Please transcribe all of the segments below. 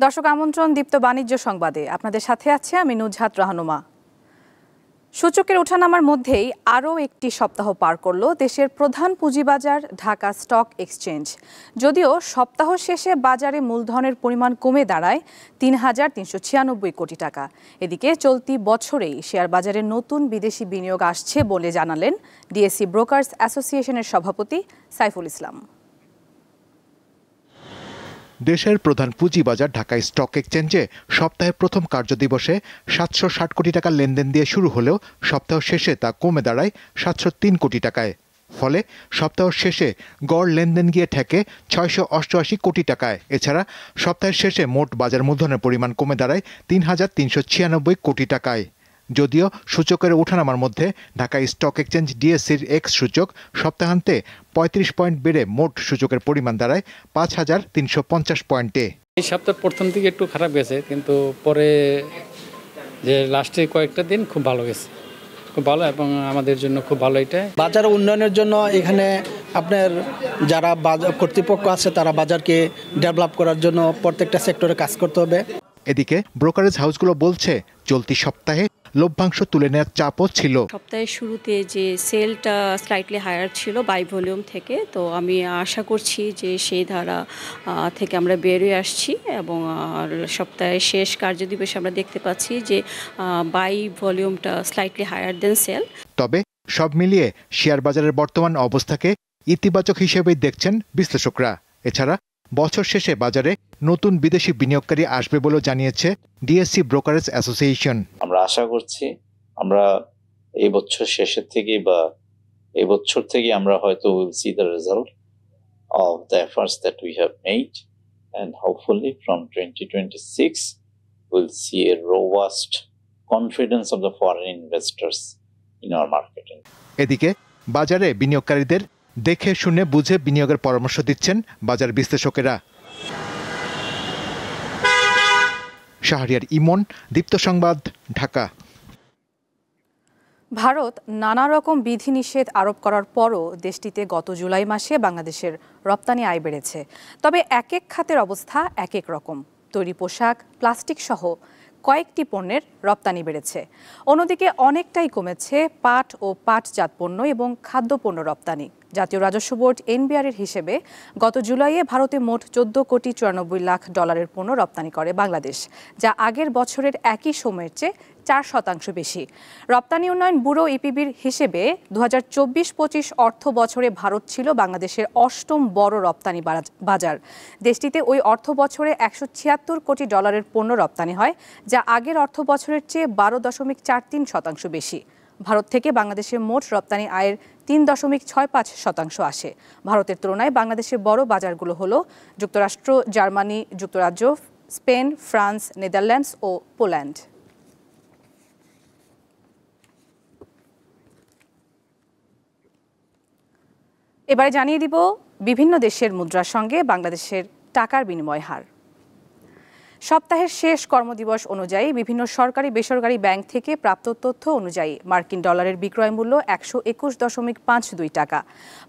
দর্শক আমন্ত্রণ দীপ্ত বাণিজ্য সংবাদে আপনাদের সাথে আছে আমি নুজহাত রাহনুমা। সূচকের ওঠানামার মধ্যেই আরও একটি সপ্তাহ পার করল দেশের প্রধান পুঁজিবাজার ঢাকা স্টক এক্সচেঞ্জ। যদিও সপ্তাহ শেষে বাজারে মূলধনের পরিমাণ কমে দাঁড়ায় ৩,৩৯৬ কোটি টাকা। এদিকে চলতি বছরেই শেয়ার বাজারে নতুন বিদেশি বিনিয়োগ আসছে বলে জানালেন ডিএসসি ব্রোকার্স অ্যাসোসিয়েশনের সভাপতি সাইফুল ইসলাম। দেশের প্রধান পুঁজিবাজার ঢাকা স্টক এক্সচেঞ্জে সপ্তাহের প্রথম কার্যদিবসে ৭৬০ কোটি টাকা লেনদেন দিয়ে শুরু হলেও সপ্তাহ শেষে তা কমে দাঁড়ায় ৭০৩ কোটি টাকায়। ফলে সপ্তাহ শেষে গড় লেনদেন গিয়ে ঠেকে ৬৮৮ কোটি টাকায়। এছাড়া সপ্তাহের শেষে মোট বাজার মূলধনের পরিমাণ কমে দাঁড়ায় ৩,৩৯৬ কোটি টাকায়। যদিও সূচকের ওঠানামার মধ্যে ঢাকা স্টক এক্সচেঞ্জ ডিএসসির এক্স সূচক সপ্তাহান্তে ৩৫ পয়েন্ট বেড়ে মোট সূচকের পরিমাণ দাঁড়ায় ৫,৩৫০ পয়েন্টে। এই সপ্তাহ প্রথম দিকে একটু খারাপ গেছে, কিন্তু পরে যে লাস্টে কয়েকটা দিন খুব ভালো গেছে, খুব ভালো এবং আমাদের জন্য খুব ভালো। এটা বাজার উন্নয়নের জন্য এখানে আপনার যারা বাজার কর্তৃপক্ষ আছে তারা বাজারকে ডেভেলপ করার জন্য প্রত্যেকটা সেক্টরে কাজ করতে হবে। এদিকে ব্রোকারেজ হাউসগুলো বলছে চলতি সপ্তাহে লভ্যাংশ তুলে নেওয়ার চাপও ছিল। সপ্তাহের শুরুতে যে সেলটা স্লাইটলি হায়ার ছিল বাই ভলিউম থেকে, তো আমি আশা করছি যে সেই ধারা থেকে আমরা বেরিয়ে আসছি এবং সপ্তাহের শেষ কার্যদিবসে আমরা দেখতে পাচ্ছি যে বাই ভলিউমটা স্লাইটলি হায়ার দেন সেল। তবে সব মিলিয়ে শেয়ার বাজারের বর্তমান অবস্থাকে ইতিবাচক হিসেবেই দেখছেন বিশ্লেষকরা। এছাড়া বছর শেষে বাজারে নতুন বিদেশি বিনিয়োগকারী আসবে বলেও জানিয়েছে ডিএসসি ব্রোকারেজ অ্যাসোসিয়েশন। আমরা আশা করছি আমরা এই বছর শেষের থেকে বা এই বছর থেকে আমরা হয়তো will see the result of the efforts that we have made and hopefully from 2026 will see a robust confidence of the foreign investors in our market. এদিকে বাজারে বিনিয়োগকারীদের দেখে শুনে বুঝে বিনিয়োগের পরামর্শ দিচ্ছেন বাজার বিশ্লেষকেরা। শাহরিয়ার ইমন, দীপ্ত সংবাদ, ঢাকা। ভারত নানা রকম বিধিনিষেধ আরোপ করার পরও দেশটিতে গত জুলাই মাসে বাংলাদেশের রপ্তানি আয় বেড়েছে। তবে এক এক খাতের অবস্থা এক এক রকম। তৈরি পোশাক, প্লাস্টিক সহ কয়েকটি পণ্যের রপ্তানি বেড়েছে। অন্যদিকে অনেকটাই কমেছে পাট ও পাটজাত পণ্য এবং খাদ্যপণ্য রপ্তানি। জাতীয় রাজস্ব বোর্ড এনবিআরের হিসেবে গত জুলাইয়ে ভারতে মোট ১৪ কোটি ৯৪ লাখ ডলারের পণ্য রপ্তানি করে বাংলাদেশ, যা আগের বছরের একই সময়ের চেয়ে ৪% বেশি। রপ্তানি উন্নয়ন ব্যুরো ইপিবির হিসেবে ২০২৪-২৫ অর্থ বছরে ভারত ছিল বাংলাদেশের অষ্টম বড় রপ্তানি বাজার। দেশটিতে ওই অর্থ বছরে ১৭৬ কোটি ডলারের পণ্য রপ্তানি হয়, যা আগের অর্থ বছরের চেয়ে ১২.৪৩% বেশি। ভারত থেকে বাংলাদেশের মোট রপ্তানি আয়ের ৩.৬৫% আসে। ভারতের তুলনায় বাংলাদেশের বড় বাজারগুলো হলো যুক্তরাষ্ট্র, জার্মানি, যুক্তরাজ্য, স্পেন, ফ্রান্স, নেদারল্যান্ডস ও পোল্যান্ড। এবারে জানিয়ে দিব বিভিন্ন দেশের মুদ্রার সঙ্গে বাংলাদেশের টাকার বিনিময় হার। সপ্তাহের শেষ কর্মদিবস অনুযায়ী বিভিন্ন সরকারি বেসরকারি ব্যাংক থেকে প্রাপ্ত তথ্য অনুযায়ী মার্কিন ডলারের বিক্রয় মূল্য ১২১.52 টাকা,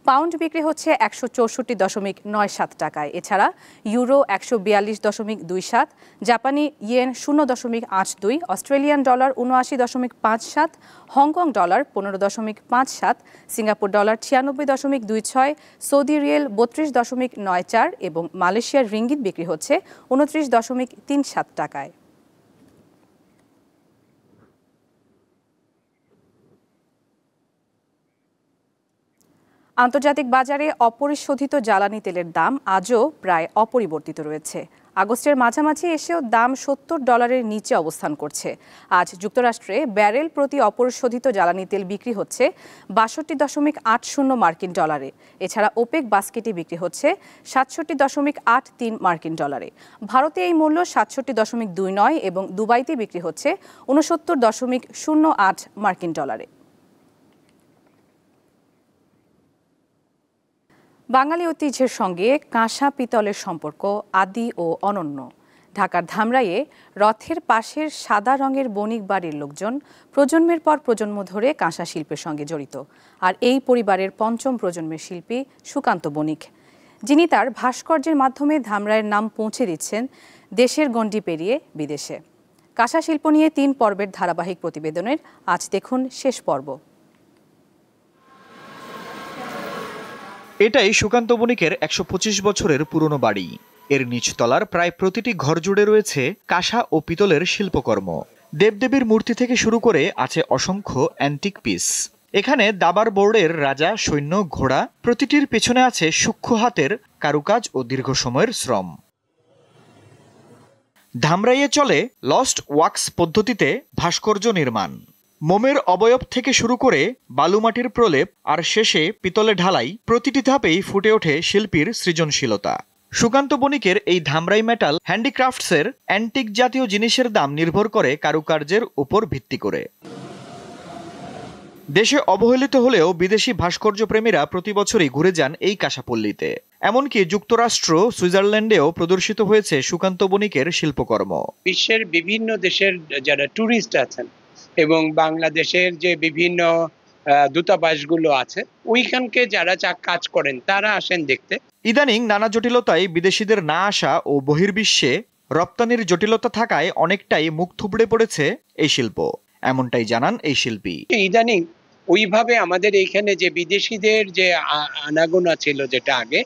পাউন্ড বিক্রি হচ্ছে ১৬৪.৯৭ টাকায়। এছাড়া ইউরো ১৪২.27, জাপানি yen 0.82, Australian dollar ৭৯.57, Hong Kong dollar 15.57, Singapore dollar ৯৬.26, Saudi riyal ৩২.৯৪ এবং মালয়েশিয়ার রিঙ্গিত বিক্রি হচ্ছে ২৯.৩৭ টাকায়। আন্তর্জাতিক বাজারে অপরিশোধিত জ্বালানি তেলের দাম আজও প্রায় অপরিবর্তিত রয়েছে। আগস্টের মাঝামাঝি এসেও দাম $৭০ নিচে অবস্থান করছে। আজ যুক্তরাষ্ট্রে ব্যারেল প্রতি অপরিশোধিত জ্বালানি তেল বিক্রি হচ্ছে ৬২.৮০ মার্কিন ডলারে। এছাড়া ওপেক বাস্কেটে বিক্রি হচ্ছে ৬৭.৮৩ মার্কিন ডলারে। ভারতে এই মূল্য ৬৭.29 এবং দুবাইতে বিক্রি হচ্ছে ৬৯.08 মার্কিন ডলারে। বাঙালি ঐতিহ্যের সঙ্গে কাঁসা পিতলের সম্পর্ক আদি ও অনন্য। ঢাকার ধামরাইয়ে রথের পাশের সাদা রঙের বণিক বাড়ির লোকজন প্রজন্মের পর প্রজন্ম ধরে কাঁসা শিল্পের সঙ্গে জড়িত। আর এই পরিবারের পঞ্চম প্রজন্মের শিল্পী সুকান্ত বণিক, যিনি তার ভাস্কর্যের মাধ্যমে ধামরাইয়ের নাম পৌঁছে দিচ্ছেন দেশের গণ্ডি পেরিয়ে বিদেশে। কাঁসা শিল্প নিয়ে 3 পর্বের ধারাবাহিক প্রতিবেদনের আজ দেখুন শেষ পর্ব। এটাই সুকান্ত বণিকের ১২৫ বছরের পুরনো বাড়ি। এর নিচতলার প্রায় প্রতিটি ঘর জুড়ে রয়েছে কাঁসা ও পিতলের শিল্পকর্ম। দেবদেবীর মূর্তি থেকে শুরু করে আছে অসংখ্য অ্যান্টিক পিস। এখানে দাবার বোর্ডের রাজা, সৈন্য, ঘোড়া, প্রতিটির পেছনে আছে সূক্ষ্ম হাতের কারুকাজ ও দীর্ঘ সময়ের শ্রম। ধামরাইয়ে চলে লস্ট ওয়াক্স পদ্ধতিতে ভাস্কর্য নির্মাণ। মোমের অবয়ব থেকে শুরু করে বালুমাটির প্রলেপ আর শেষে পিতলে ঢালাই, প্রতিটি ধাপেই ফুটে ওঠে শিল্পীর সৃজনশীলতা। সুকান্ত বণিকের এই ধামরাই মেটাল হ্যান্ডিক্রাফটসের অ্যান্টিক জাতীয় জিনিসের দাম নির্ভর করে কারুকার্যের উপর ভিত্তি করে। দেশে অবহেলিত হলেও বিদেশি ভাস্কর্য প্রেমীরা প্রতি বছরই ঘুরে যান এই কাঁসাপল্লীতে। এমনকি যুক্তরাষ্ট্র, সুইজারল্যান্ডেও প্রদর্শিত হয়েছে সুকান্ত বণিকের শিল্পকর্ম। বিশ্বের বিভিন্ন দেশের যারা ট্যুরিস্ট আছেন এবং বাংলাদেশের যে বিভিন্ন দূতাবাসগুলো আছে ওইখানকে যারা কাজ করেন তারা আসেন দেখতে। ইদানিং নানা জটিলতায় বিদেশিদের না আসা ও বহির্বিশ্বে রপ্তানির জটিলতা থাকায় অনেকটাই মুখ থুবড়ে পড়েছে এই শিল্প, এমনটাই জানান এই শিল্পী। ইদানিং ওইভাবে আমাদের এইখানে যে বিদেশিদের যে আনাগোনা ছিল, যেটা আগে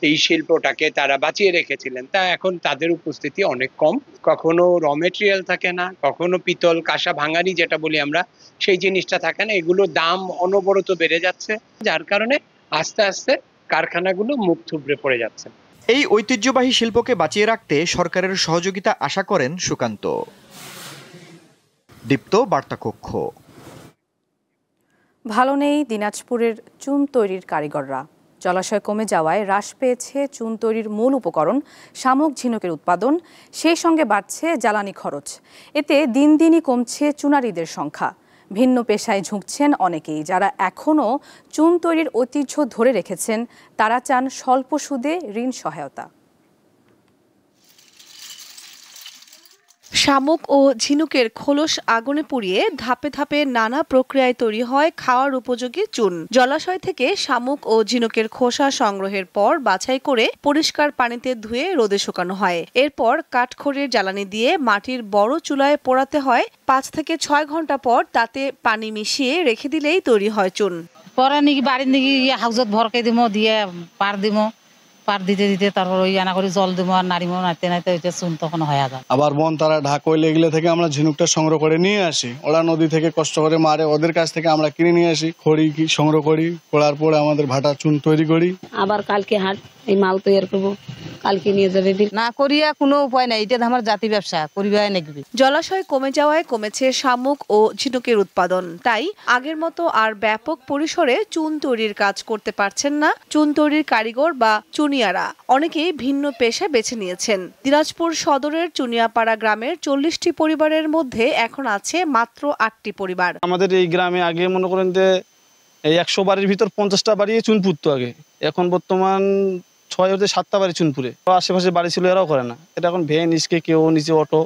এই শিল্পটাকে তারা বাঁচিয়ে রেখেছিলেন, তা এখন তাদের উপস্থিতি অনেক কম। কখনো র মেটেরিয়াল থাকে না, কখনো পিতল, কাঁসা ভাঙারি যেটা বলি আমরা, সেই জিনিসটা থাকে না। এগুলোর দাম অনবরত বেড়ে যাচ্ছে, যার কারণে আস্তে আস্তে কারখানাগুলো মুখ থুবড়ে পড়ে যাচ্ছে। এই ঐতিহ্যবাহী শিল্পকে বাঁচিয়ে রাখতে সরকারের সহযোগিতা আশা করেন সুকান্ত। দীপ্ত, বার্তা কক্ষ। ভালো নেই দিনাজপুরের চুন তৈরির কারিগররা। জলাশয় কমে যাওয়ায় হ্রাস পেয়েছে চুন তৈরির মূল উপকরণ শামুক ঝিনুকের উৎপাদন, সেই সঙ্গে বাড়ছে জ্বালানি খরচ। এতে দিন দিনই কমছে চুনারিদের সংখ্যা। ভিন্ন পেশায় ঝুঁকছেন অনেকেই। যারা এখনও চুন তৈরির ঐতিহ্য ধরে রেখেছেন তারা চান স্বল্প সুদে ঋণ সহায়তা। শামুক ও ঝিনুকের খোলস আগুনে পুড়িয়ে ধাপে ধাপে নানা প্রক্রিয়ায় তৈরি হয় খাওয়ার উপযোগী চুন। জলাশয় থেকে শামুক ও ঝিনুকের খোসা সংগ্রহের পর বাছাই করে পরিষ্কার পানিতে ধুয়ে রোদে শুকানো হয়। এরপর কাঠখড়ির জ্বালানি দিয়ে মাটির বড় চুলায় পোড়াতে হয়। 5 থেকে 6 ঘন্টা পর তাতে পানি মিশিয়ে রেখে দিলেই তৈরি হয় চুন। পরে নাকি বাড়ির নাকি হাউজত ভরকে দিব, দিয়ে পার দিব, পার দিতে দিতে তারপর ওই আনা করে জল দেবো আর নাড়িমো, নাড়তে নাড়তে ওইটা চুন তখন হয়ে যায়। আবার বন তারা ঢাক হইলে এগুলো থেকে আমরা ঝিনুকটা সংগ্রহ করে নিয়ে আসি। ওরা নদী থেকে কষ্ট করে মারে, ওদের কাছ থেকে আমরা কিনে নিয়ে আসি, খড়ি সংগ্রহ করি, করার পরে আমাদের ভাটা চুন তৈরি করি। আবার কালকে হাট এই মাল তৈরি করবো, কালকে নিয়ে যাবে। না করিয়া কোনো উপায় নাই, এটা আমার জাতি ব্যবসা করিবাই নাকি। জলাশয় কমে যাওয়ায় কমেছে শামুক ও ঝিনুকের উৎপাদন। তাই আগের মতো আর ব্যাপক পরিসরে চুন তৈরির কাজ করতে পারছেন না চুন তৈরির কারিগর বা চুনিয়ারা। অনেকেই ভিন্ন পেশা বেছে নিয়েছেন। দিনাজপুর সদরের চুনিয়াপাড়া গ্রামের 40টি পরিবারের মধ্যে এখন আছে মাত্র 8টি পরিবার। আমাদের এই গ্রামে আগে মনে করেন যে এই 100 বাড়ির ভিতর 50টা বাড়ি চুন পুড়তো আগে। এখন বর্তমান 6 হতে 7টা বাড়ি চুন পুড়ে। আশেপাশে বাড়ি ছিল এরাও করে না। এটা এখন ভ্যান, ইস্কে, কেউ নিচে অটো,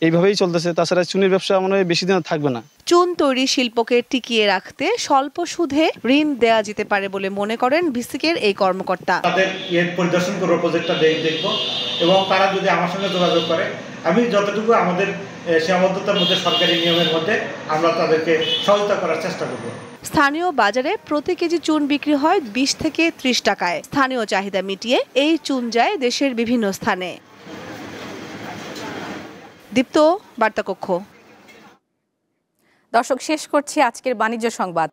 এইভাবেই চলতেছে। তাছাড়া চুনের ব্যবসা মনে হয় বেশি দিন থাকবে না। চুন তৈরি শিল্পকে টিকিয়ে রাখতে স্বল্প সুদে ঋণ দেয়া যেতে পারে বলে মনে করেন ভিসিকের এই কর্মকর্তা। তাদের পরিদর্শন করবো, প্রজেক্টটা দেখবো এবং তারা যদি আমার সঙ্গে যোগাযোগ করে, আমি যতটুকু আমাদের সীমাবদ্ধতার মধ্যে, সরকারি নিয়মের মধ্যে আমরা তাদেরকে সহায়তা করার চেষ্টা করব। স্থানীয় বাজারে প্রতি কেজি চুন বিক্রি হয় 20 থেকে 30 টাকায়। স্থানীয় চাহিদা মিটিয়ে এই চুন যায় দেশের বিভিন্ন স্থানে। দীপ্ত, বার্তা কক্ষ। দর্শক, শেষ করছি আজকের বাণিজ্য সংবাদ।